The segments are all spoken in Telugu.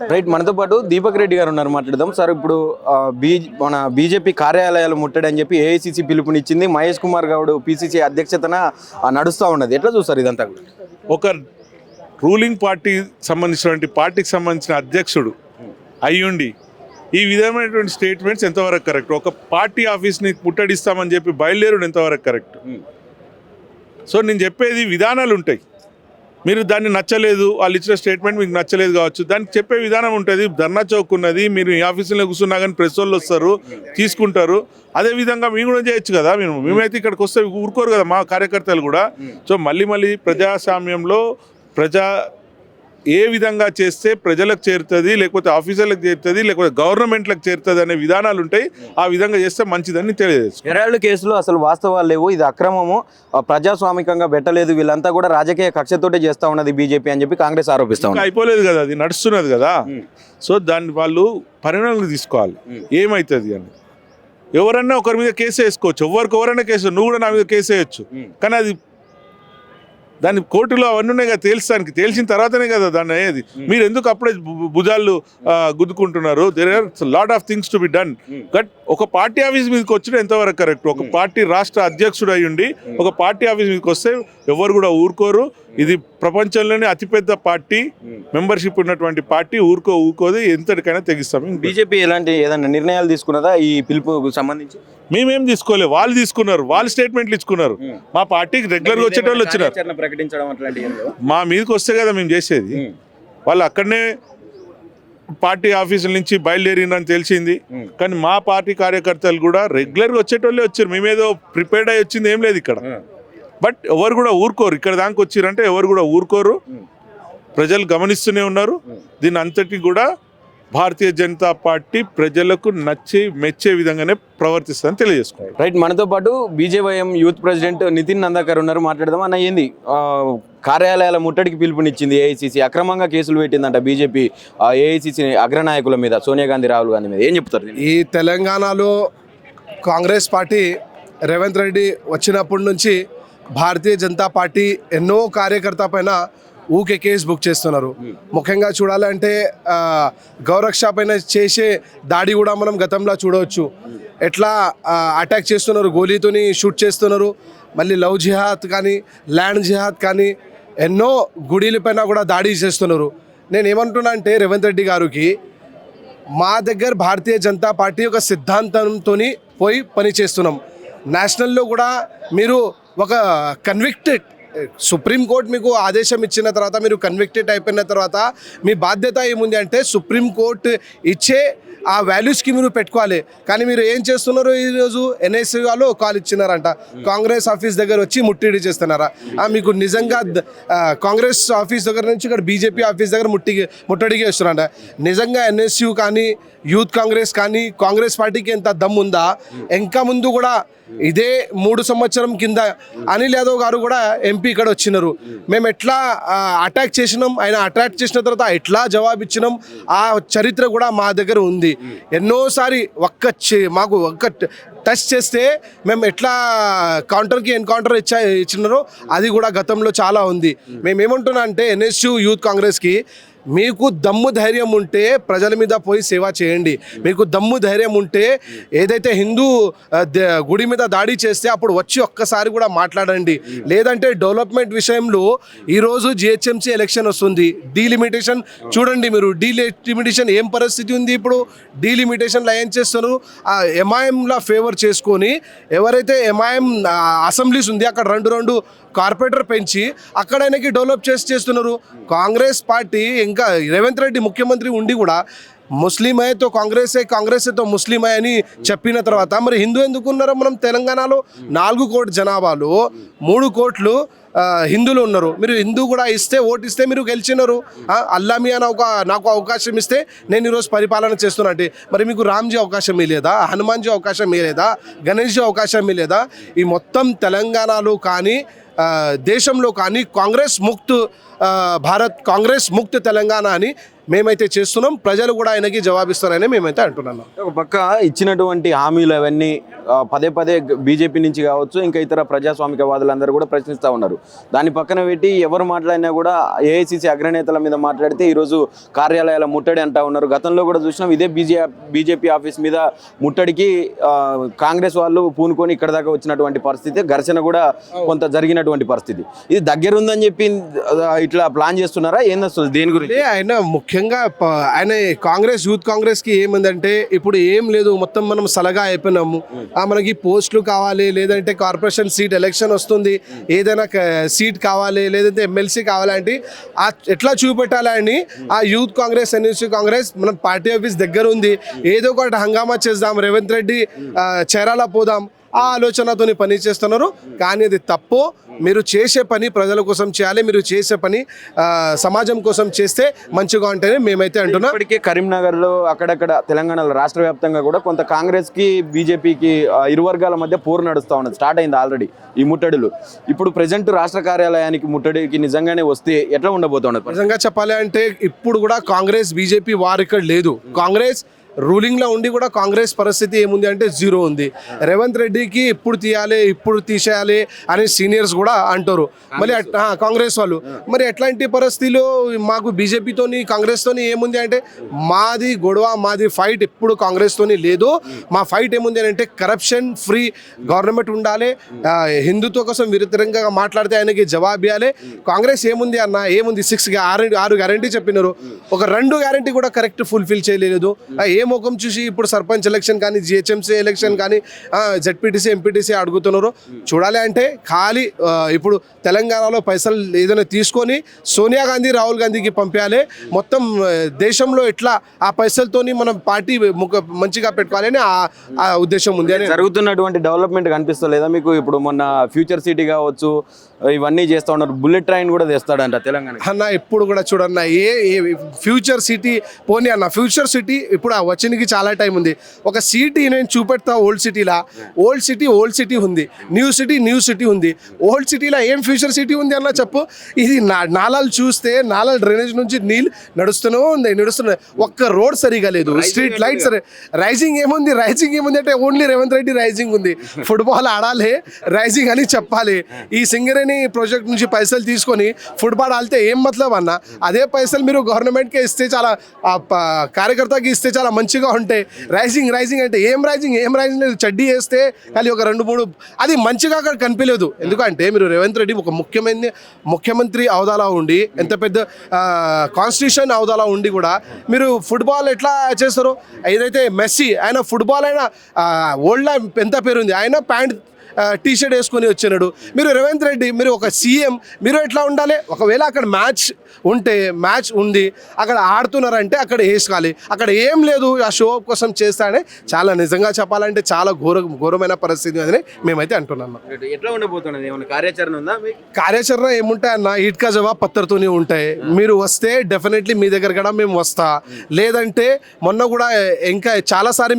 రైట్, మనతో పాటు దీపక్ రెడ్డి గారు ఉన్నారు, మాట్లాడదాం. సార్, ఇప్పుడు మన బీజేపీ కార్యాలయాలు ముట్టడి అని చెప్పి ఏఐసీసీ పిలుపునిచ్చింది. మహేష్ కుమార్ గౌడ్ పిసిసి అధ్యక్షతన నడుస్తూ ఉన్నది. ఎట్లా చూస్తారు ఇదంతా? ఒక రూలింగ్ పార్టీ సంబంధించినటువంటి పార్టీకి సంబంధించిన అధ్యక్షుడు అయ్యుండి ఈ విధమైనటువంటి స్టేట్మెంట్స్ ఎంతవరకు కరెక్ట్? ఒక పార్టీ ఆఫీస్ని ముట్టడిస్తామని చెప్పి బయలుదేరుడు ఎంతవరకు కరెక్ట్? సో నేను చెప్పేది విధానాలు ఉంటాయి. మీరు దాన్ని నచ్చలేదు, వాళ్ళు ఇచ్చిన స్టేట్మెంట్ మీకు నచ్చలేదు కావచ్చు, దానికి చెప్పే విధానం ఉంటుంది. ధర్నా చౌక్ ఉన్నది, మీరు ఈ ఆఫీసులో కూర్చున్నా కానీ ప్రెస్ వాళ్ళు వస్తారు, తీసుకుంటారు. అదేవిధంగా మేము కూడా చేయొచ్చు కదా. మేమైతే ఇక్కడికి వస్తే ఊరుకోరు కదా మా కార్యకర్తలు కూడా. సో మళ్ళీ ప్రజాస్వామ్యంలో ఏ విధంగా చేస్తే ప్రజలకు చేరుతుంది, లేకపోతే ఆఫీసర్లకు చేరుతుంది, లేకపోతే గవర్నమెంట్లకు చేరుతుంది అనే విధానాలు ఉంటాయి. ఆ విధంగా చేస్తే మంచిదని తెలియజేస్తుంది. ఎరాళ్ళు కేసులో అసలు వాస్తవాలు లేవు, ఇది అక్రమము, ప్రజాస్వామికంగా పెట్టలేదు, వీళ్ళంతా కూడా రాజకీయ కక్షతోటే చేస్తూ ఉన్నది బీజేపీ అని చెప్పి కాంగ్రెస్ ఆరోపిస్తా ఉంది. అయిపోలేదు కదా, అది నడుస్తున్నది కదా. సో దాన్ని వాళ్ళు పరిణామాలు తీసుకోవాలి ఏమవుతుంది అని. ఎవరన్నా ఒకరి మీద కేసు వేసుకోవచ్చు, ఎవరైనా కేసు, నువ్వు కూడా నా మీద కేసు వేయచ్చు. కానీ అది దాని కోర్టులో అవన్నీ ఉన్నాయి కదా తేల్చడానికి, తేల్చిన తర్వాతనే కదా దాన్ని అయ్యేది. మీరు ఎందుకు అప్పుడే భుజాలు గుద్దుకుంటున్నారు? There are lot of things to be done. But ఒక పార్టీ ఆఫీస్ మీదకి వచ్చిన ఎంతవరకు కరెక్ట్? ఒక పార్టీ రాష్ట్ర అధ్యక్షుడు అయ్యుండి ఒక పార్టీ ఆఫీస్ మీదకి వస్తే ఎవరు కూడా ఊరుకోరు. ఇది ప్రపంచంలోనే అతిపెద్ద పార్టీ, మెంబర్షిప్ ఉన్నటువంటి పార్టీ. ఊరుకోదు, ఎంతటికైనా తెగిస్తాం. బీజేపీ ఏదైనా నిర్ణయాలు తీసుకున్నదా ఈ పిలుపుకు సంబంధించి? మేమేం తీసుకోలేదు, వాళ్ళు తీసుకున్నారు, వాళ్ళు స్టేట్మెంట్లు ఇచ్చుకున్నారు. మా పార్టీకి రెగ్యులర్గా వచ్చేటోళ్ళు వచ్చినారు. మా మీదకి వస్తే కదా మేము చేసేది. వాళ్ళు అక్కడనే పార్టీ ఆఫీసుల నుంచి బయలుదేరిందని తెలిసింది. కానీ మా పార్టీ కార్యకర్తలు కూడా రెగ్యులర్గా వచ్చేటోళ్ళే వచ్చారు. మేమేదో ప్రిపేర్డ్ అయ్యి వచ్చింది ఏం లేదు ఇక్కడ. బట్ ఎవరు కూడా ఊరుకోరు. ఇక్కడ దానికి వచ్చిరంటే ఎవరు కూడా ఊరుకోరు. ప్రజలు గమనిస్తూనే ఉన్నారు. దీని అంతటి కూడా భారతీయ జనతా పార్టీ ప్రజలకు మెచ్చే విధంగానే ప్రవర్తిస్తుందని తెలియజేసుకుంటారు. రైట్, మనతో పాటు బీజేవైఎం యూత్ ప్రెసిడెంట్ నితిన్ నందాకర్ ఉన్నారు, మాట్లాడదాం. అన్న, ఏంది కార్యాలయాల ముట్టడికి పిలుపునిచ్చింది ఏఐసీసీ? అక్రమంగా కేసులు పెట్టిందంట బీజేపీ ఏఐసీసీ అగ్రనాయకుల మీద, సోనియా గాంధీ, రాహుల్ గాంధీ మీద. ఏం చెప్తారు? ఈ తెలంగాణలో కాంగ్రెస్ పార్టీ రేవంత్ రెడ్డి వచ్చినప్పటి నుంచి భారతీయ జనతా పార్టీ ఎన్నో కార్యకర్త పైన ఊకే కేసు బుక్ చేస్తున్నారు. ముఖ్యంగా చూడాలంటే గౌరక్ష పైన చేసే దాడి కూడా మనం గతంలో చూడవచ్చు. ఎట్లా అటాక్ చేస్తున్నారు, గోలీతోని షూట్ చేస్తున్నారు. మళ్ళీ లవ్ జిహాద్ కానీ, ల్యాండ్ జిహాద్ కానీ, ఎన్నో గుడిల పైన కూడా దాడి చేస్తున్నారు. నేను ఏమంటున్నా అంటే రేవంత్ రెడ్డి గారికి, మా దగ్గర భారతీయ జనతా పార్టీ ఒక సిద్ధాంతంతో పోయి పని చేస్తున్నాం. నేషనల్లో కూడా మీరు ఒక కన్విక్టెడ్, సుప్రీంకోర్టు మీకు ఆదేశం ఇచ్చిన తర్వాత మీరు కన్విక్టెడ్ అయిపోయిన తర్వాత మీ బాధ్యత ఏముంది అంటే సుప్రీంకోర్టు ఇచ్చే ఆ వాల్యూస్కి మీరు పెట్టుకోవాలి. కానీ మీరు ఏం చేస్తున్నారు? ఈరోజు ఎన్ఎస్సీ వాళ్ళు కాల్ ఇచ్చినారంట, కాంగ్రెస్ ఆఫీస్ దగ్గర వచ్చి ముట్టడి చేస్తున్నారా? మీకు నిజంగా కాంగ్రెస్ ఆఫీస్ దగ్గర నుంచి ఇక్కడ బీజేపీ ఆఫీస్ దగ్గర ముట్టడికి వస్తున్నారంట. నిజంగా ఎన్ఎస్యూ కానీ, యూత్ కాంగ్రెస్ కానీ, కాంగ్రెస్ పార్టీకి ఎంత దమ్ ఉందా? ఇంకా ముందు కూడా ఇదే 3 సంవత్సరం కింద అనిల్ యాదవ్ గారు కూడా ఎంపీ ఇక్కడ వచ్చినారు. మేము ఎట్లా అటాక్ చేసినాం, ఆయన అటాక్ చేసిన తర్వాత ఎట్లా జవాబు ఇచ్చినాం, ఆ చరిత్ర కూడా మా దగ్గర ఉంది. ఎన్నోసారి మాకు ఒక్క టచ్ చేస్తే మేము ఎట్లా కౌంటర్కి ఎన్కౌంటర్ ఇచ్చినారో అది కూడా గతంలో చాలా ఉంది. మేము ఏమంటున్నా అంటే ఎన్ఎస్యూ యూత్ కాంగ్రెస్కి, మీకు దమ్ము ధైర్యం ఉంటే ప్రజల మీద పోయి సేవ చేయండి. మీకు దమ్ము ధైర్యం ఉంటే ఏదైతే హిందూ గుడి మీద దాడి చేస్తే అప్పుడు వచ్చి ఒక్కసారి కూడా మాట్లాడండి. లేదంటే డెవలప్మెంట్ విషయంలో ఈరోజు జిహెచ్ఎంసీ ఎలక్షన్ వస్తుంది. డీలిమిటేషన్ చూడండి, మీరు డీలిమిటేషన్ ఏం పరిస్థితి ఉంది ఇప్పుడు. డీలిమిటేషన్లో ఏం చేస్తున్నారు? ఎంఐఎంలా ఫేవర్ చేసుకొని ఎవరైతే ఎంఐఎం అసెంబ్లీస్ ఉంది అక్కడ రెండు కార్పొరేటర్ పెంచి అక్కడ ఆయనకి డెవలప్ చేస్తున్నారు. కాంగ్రెస్ పార్టీ ఇంకా రేవంత్ రెడ్డి ముఖ్యమంత్రి ఉండి కూడా ముస్లిం అయ్యేతో కాంగ్రెస్తో ముస్లిం అని చెప్పిన తర్వాత మరి హిందూ ఎందుకు ఉన్నారో? మనం తెలంగాణలో 4 కోట్ల జనాభాలో 3 కోట్లు హిందువులు ఉన్నారు. మీరు హిందూ కూడా ఇస్తే, ఓటు ఇస్తే మీరు గెలిచినారు. అల్లామియా నాకు అవకాశం ఇస్తే నేను ఈరోజు పరిపాలన చేస్తున్నట్టు. మరి మీకు రామ్జీ అవకాశం ఇవ్వలేదా? హనుమాన్జీ అవకాశం ఇవ్వలేదా? గణేష్జీ అవకాశం ఇవ్వలేదా? ఈ మొత్తం తెలంగాణలో కానీ దేశంలో కానీ కాంగ్రెస్ ముక్త్ భారత్, కాంగ్రెస్ ముక్త్ తెలంగాణ అని మేమైతే చేస్తున్నాం. ప్రజలు కూడా ఆయనకి జవాబిస్తారని మేమైతే అంటున్నాం. ఒక పక్క ఇచ్చినటువంటి హామీలు అవన్నీ పదే పదే బీజేపీ నుంచి కావచ్చు ఇంకా ఇతర ప్రజాస్వామికవాదులందరూ కూడా ప్రశ్నిస్తూ ఉన్నారు. దాని పక్కన పెట్టి ఎవరు మాట్లాడినా కూడా ఏఐసిసి అగ్రనేతల మీద మాట్లాడితే ఈరోజు కార్యాలయాల ముట్టడి అంటా ఉన్నారు. గతంలో కూడా చూసినాం ఇదే బీజేపీ ఆఫీస్ మీద ముట్టడికి కాంగ్రెస్ వాళ్ళు పూనుకొని ఇక్కడ దాకా వచ్చినటువంటి పరిస్థితి, ఘర్షణ కూడా కొంత జరిగినటువంటి పరిస్థితి. ఇది దగ్గరుందని చెప్పి ఇట్లా ప్లాన్ చేస్తున్నారా ఏందస్తుంది దేని గురించి? ఆయన ముఖ్యంగా ఆయన యూత్ కాంగ్రెస్ కి ఏముందంటే ఇప్పుడు ఏం లేదు, మొత్తం మనం సలగా అయిపోయినాము. మనకి పోస్టులు కావాలి, లేదంటే కార్పొరేషన్ సీట్ ఎలక్షన్ వస్తుంది, ఏదైనా సీట్ కావాలి, లేదంటే ఎమ్మెల్సీ కావాలంటే ఎట్లా చూపెట్టాలని ఆ యూత్ కాంగ్రెస్ ఎన్యూసీ కాంగ్రెస్ మన పార్టీ ఆఫీస్ దగ్గర ఉంది, ఏదో ఒకటి హంగామా చేద్దాం, రేవంత్ రెడ్డి చేరాలా పోదాం ఆ ఆలోచనతో పని చేస్తున్నారు. కానీ అది తప్పు. మీరు చేసే పని ప్రజల కోసం చేయాలి, మీరు చేసే పని సమాజం కోసం చేస్తే మంచిగా ఉంటేనే మేమైతే అంటున్నాం. ఇప్పటికే కరీంనగర్లో అక్కడక్కడ తెలంగాణలో రాష్ట్ర వ్యాప్తంగా కూడా కొంత కాంగ్రెస్కి బీజేపీకి ఇరు వర్గాల మధ్య పోరు నడుస్తూ ఉన్నది, స్టార్ట్ అయింది ఆల్రెడీ ఈ ముట్టడులు. ఇప్పుడు ప్రజెంట్ రాష్ట్ర కార్యాలయానికి ముట్టడికి నిజంగానే వస్తే ఎట్లా ఉండబోతున్నది? నిజంగా చెప్పాలి అంటే ఇప్పుడు కూడా కాంగ్రెస్ బీజేపీ వారు ఇక్కడ లేదు. కాంగ్రెస్ రూలింగ్లో ఉండి కూడా కాంగ్రెస్ పరిస్థితి ఏముంది అంటే జీరో ఉంది. రేవంత్ రెడ్డికి ఇప్పుడు తీయాలి, ఇప్పుడు తీసేయాలి అని సీనియర్స్ కూడా అంటారు. మళ్ళీ కాంగ్రెస్ వాళ్ళు మరి ఎట్లాంటి పరిస్థితిలో మాకు బీజేపీతోని కాంగ్రెస్తోని ఏముంది అంటే మాది గొడవ, మాది ఫైట్ ఇప్పుడు కాంగ్రెస్తోని లేదు. మా ఫైట్ ఏముంది అని అంటే కరప్షన్ ఫ్రీ గవర్నమెంట్ ఉండాలి, హిందుత్వ కోసం విరుద్ధంగా మాట్లాడితే ఆయనకి జవాబు ఇవ్వాలి. కాంగ్రెస్ ఏముంది అన్న, ఏముంది 6 గ్యారంటీ చెప్పినారు, ఒక 2 గ్యారంటీ కూడా కరెక్ట్ ఫుల్ఫిల్ చేయలేదు. ఏ ముఖం చూసి ఇప్పుడు సర్పంచ్ ఎలక్షన్ కానీ, జిహెచ్ఎంసీ ఎలక్షన్ కానీ, జెడ్పీటీసీ ఎంపీటీసీ అడుగుతున్నారు. చూడాలి అంటే ఖాళీ ఇప్పుడు తెలంగాణలో పైసలు ఏదైనా తీసుకొని సోనియా గాంధీ, రాహుల్ గాంధీకి పంపించాలి. మొత్తం దేశంలో ఎట్లా ఆ పైసలతోని మనం పార్టీ మంచిగా పెట్టుకోవాలని ఆ ఉద్దేశం ఉంది. అని జరుగుతున్నటువంటి డెవలప్మెంట్ కనిపిస్తలేదా మీకు? ఇప్పుడు మొన్న ఫ్యూచర్ సిటీ కావచ్చు ఇవన్నీ చేస్తూ ఉన్నారు, బుల్లెట్ ట్రైన్ కూడా తెస్తాడంట తెలంగాణ అన్న. ఇప్పుడు కూడా చూడన్న ఏ ఫ్యూచర్ సిటీ పోనీ అన్న, ఫ్యూచర్ సిటీ ఇప్పుడు వచ్చినకి చాలా టైం ఉంది. ఒక సిటీ నేను చూపెడతా, ఓల్డ్ సిటీ ఉంది, న్యూ సిటీ ఉంది. ఓల్డ్ సిటీలో ఏం ఫ్యూచర్ సిటీ ఉంది అన్న చెప్పు. ఇది నాలాలు చూస్తే నాలాలు డ్రైనేజ్ నుంచి నీళ్ళు నడుస్తున్నాయి, ఒక్క రోడ్ సరిగా లేదు, స్ట్రీట్ లైట్ సరే. రైజింగ్ ఏముంది అంటే ఓన్లీ రేవంత్ రెడ్డి రైజింగ్ ఉంది. ఫుట్బాల్ ఆడాలి, రైజింగ్ అని చెప్పాలి. ఈ సింగరేణి ప్రాజెక్ట్ నుంచి పైసలు తీసుకొని ఫుట్బాల్ ఆడితే ఏం మతలబ్ అన్న? అదే పైసలు మీరు గవర్నమెంట్కే ఇస్తే చాలా, కార్యకర్తకి ఇస్తే చాలా మంచిగా ఉంటాయి. రైజింగ్ అంటే ఏం రైజింగ్ లేదు. చడ్డీ వేస్తే కానీ ఒక 2-3 అది మంచిగా అక్కడ కనిపించలేదు. ఎందుకంటే మీరు రేవంత్ రెడ్డి ఒక ముఖ్యమంత్రి హోదాలో ఉండి, ఎంత పెద్ద కాన్స్టిట్యూషన్ హోదాలో ఉండి కూడా మీరు ఫుట్బాల్ ఎట్లా చేస్తారు? ఏదైతే మెస్సీ ఆయన ఫుట్బాల్ అయినా వరల్డ్లో ఎంత పేరుంది, ఆయన ప్యాంట్ టీ షర్ట్ వేసుకొని వచ్చినాడు. మీరు రేవంత్ రెడ్డి, మీరు ఒక సీఎం, మీరు ఎట్లా ఉండాలి? ఒకవేళ అక్కడ మ్యాచ్ ఉంది, అక్కడ ఆడుతున్నారంటే అక్కడ వేసుకోవాలి. అక్కడ ఏం లేదు, ఆ షో కోసం చేస్తానే చాలా నిజంగా చెప్పాలంటే చాలా ఘోరమైన పరిస్థితి అని మేమైతే అంటున్నాము. ఎట్లా ఉండబోతున్నది? ఏమైనా కార్యాచరణ ఉందా? కార్యాచరణ ఏముంటాయన్న, ఈట్కా జవాబ్ పత్తర్తోనే ఉంటాయి. మీరు వస్తే డెఫినెట్లీ మీ దగ్గర కూడా మేము వస్తా, లేదంటే మొన్న కూడా ఇంకా చాలాసారి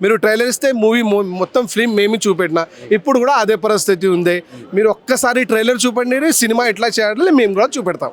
మీరు ట్రైలర్ ఇస్తే మూవీ మొత్తం ఫిల్మ్ మేమే చూపెట్టిన, ఇప్పుడు కూడా అదే పరిస్థితి ఉంది. మీరు ఒక్కసారి ట్రైలర్ చూపండి, సినిమా ఎట్లా చేయాలి మేము కూడా చూపెడతాం.